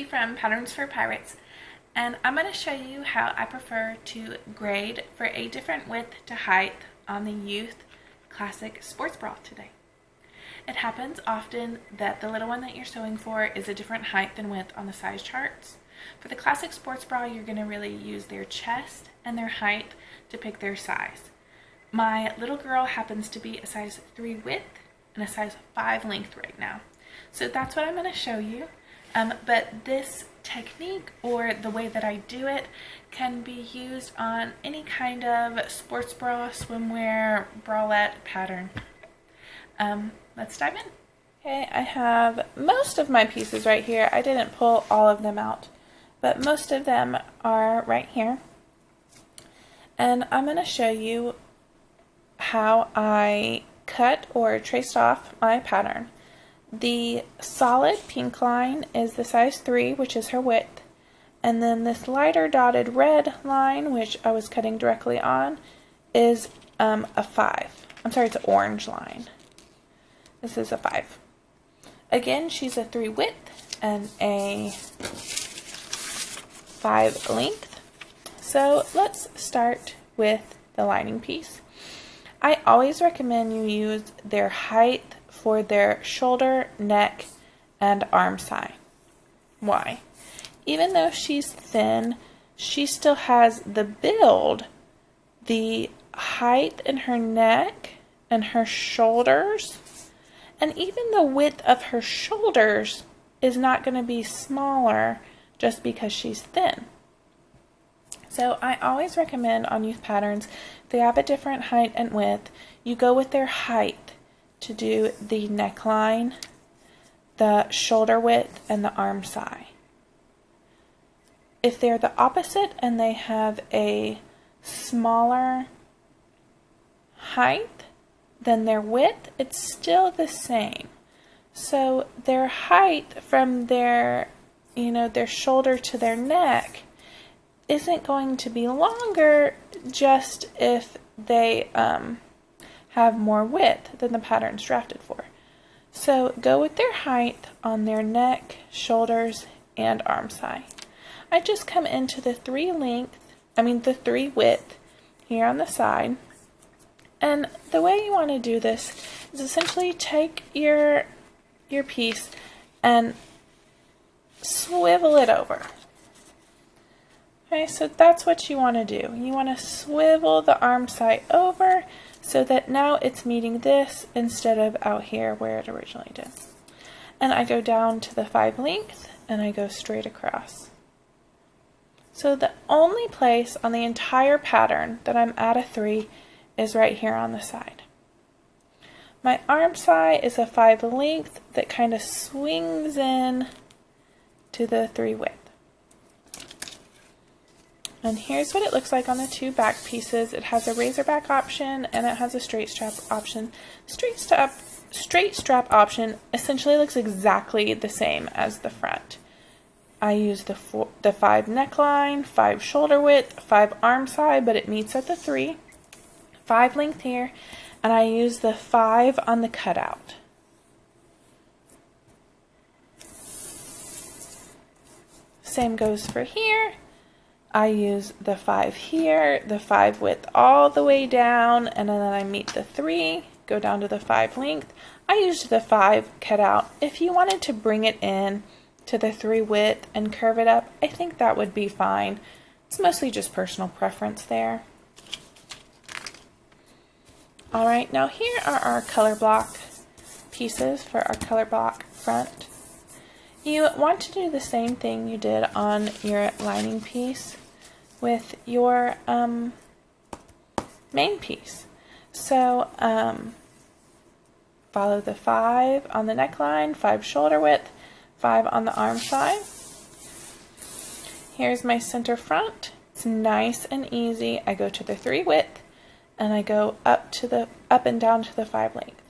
Christy from Patterns for Pirates, and I'm going to show you how I prefer to grade for a different width to height on the Youth Classic Sports Bra today. It happens often that the little one that you're sewing for is a different height than width on the size charts. For the Classic Sports Bra, you're going to really use their chest and their height to pick their size. My little girl happens to be a size 3 width and a size 5 length right now. So that's what I'm going to show you. But this technique, or the way that I do it, can be used on any kind of sports bra, swimwear, bralette pattern. Let's dive in. Okay, I have most of my pieces right here. I didn't pull all of them out, but most of them are right here. And I'm going to show you how I cut or traced off my pattern. The solid pink line is the size 3, which is her width, and then this lighter dotted red line, which I was cutting directly on, is a 5. I'm sorry, it's an orange line. This is a 5. Again, she's a 3 width and a 5 length. So let's start with the lining piece. I always recommend you use their height for their shoulder, neck, and arm side. Why? Even though she's thin, she still has the build, the height in her neck and her shoulders, and even the width of her shoulders is not going to be smaller just because she's thin. So I always recommend on youth patterns, if they have a different height and width, you go with their height to do the neckline, the shoulder width, and the arm side. If they're the opposite and they have a smaller height than their width, it's still the same. So their height from their, their shoulder to their neck isn't going to be longer just if they have more width than the pattern's drafted for. So go with their height on their neck, shoulders, and arm side. I just come into the 3 width here on the side. And the way you want to do this is essentially take your piece and swivel it over. Okay, so that's what you want to do. You want to swivel the arm side over so that now it's meeting this instead of out here where it originally did. And I go down to the 5 length and I go straight across. So the only place on the entire pattern that I'm at a 3 is right here on the side. My arm side is a 5 length that kind of swings in to the 3 width. And here's what it looks like on the 2 back pieces. It has a razor back option and it has a straight strap option. Straight strap option essentially looks exactly the same as the front. I use the 5 neckline, 5 shoulder width, 5 arm side, but it meets at the 3. 5 length here, and I use the 5 on the cutout. Same goes for here. I use the 5 here, the 5 width all the way down, and then I meet the 3, go down to the 5 length. I used the 5 cut out. If you wanted to bring it in to the 3 width and curve it up, I think that would be fine. It's mostly just personal preference there. Alright, now here are our color block pieces for our color block front. You want to do the same thing you did on your lining piece with your main piece. So follow the 5 on the neckline, 5 shoulder width, 5 on the arm side. Here's my center front. It's nice and easy. I go to the 3 width and I go up and down to the 5 length.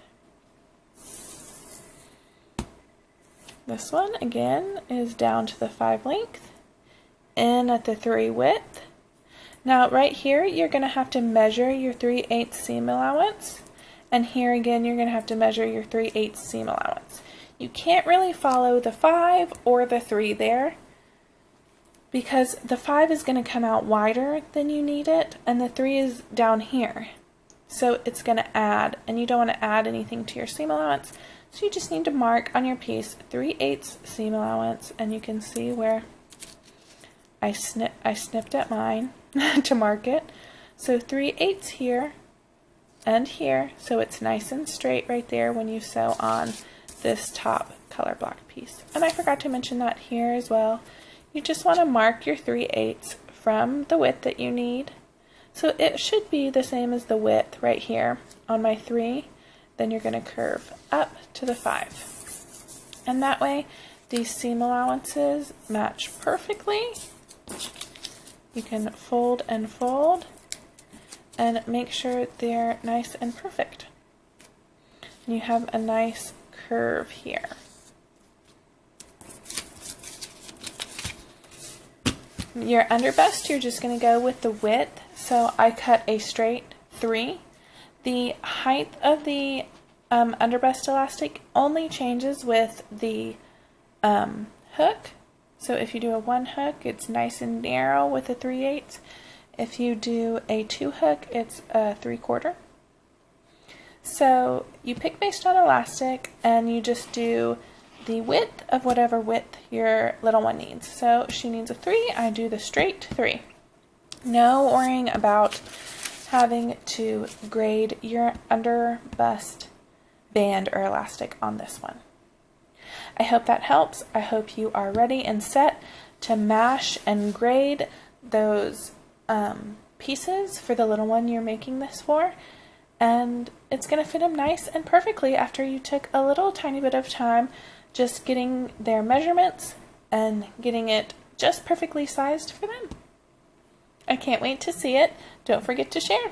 This one again is down to the 5 length, in at the 3 width. Now right here you're going to have to measure your 3/8 seam allowance, and here again you're going to have to measure your 3/8 seam allowance. You can't really follow the 5 or the 3 there. because the 5 is going to come out wider than you need it, and the 3 is down here. So it's going to add, and you don't want to add anything to your seam allowance. So you just need to mark on your piece 3/8 seam allowance, and you can see where I snipped at mine to mark it. So 3/8 here and here, so it's nice and straight right there when you sew on this top color block piece. And I forgot to mention that here as well. You just want to mark your 3/8 from the width that you need. So it should be the same as the width right here on my 3. Then you're going to curve up to the 5. And that way these seam allowances match perfectly. You can fold and make sure they're nice and perfect. And you have a nice curve here. Your underbust, you're just going to go with the width. So I cut a straight 3. The height of the underbust elastic only changes with the hook. So if you do a 1 hook, it's nice and narrow with a 3/8. If you do a 2 hook, it's a 3/4. So you pick based on elastic, and you just do the width of whatever width your little one needs. So she needs a 3, I do the straight 3. No worrying about having to grade your underbust band or elastic on this one. I hope that helps. I hope you are ready and set to mash and grade those pieces for the little one you're making this for. And it's going to fit them nice and perfectly after you took a little tiny bit of time just getting their measurements and getting it just perfectly sized for them. I can't wait to see it. Don't forget to share.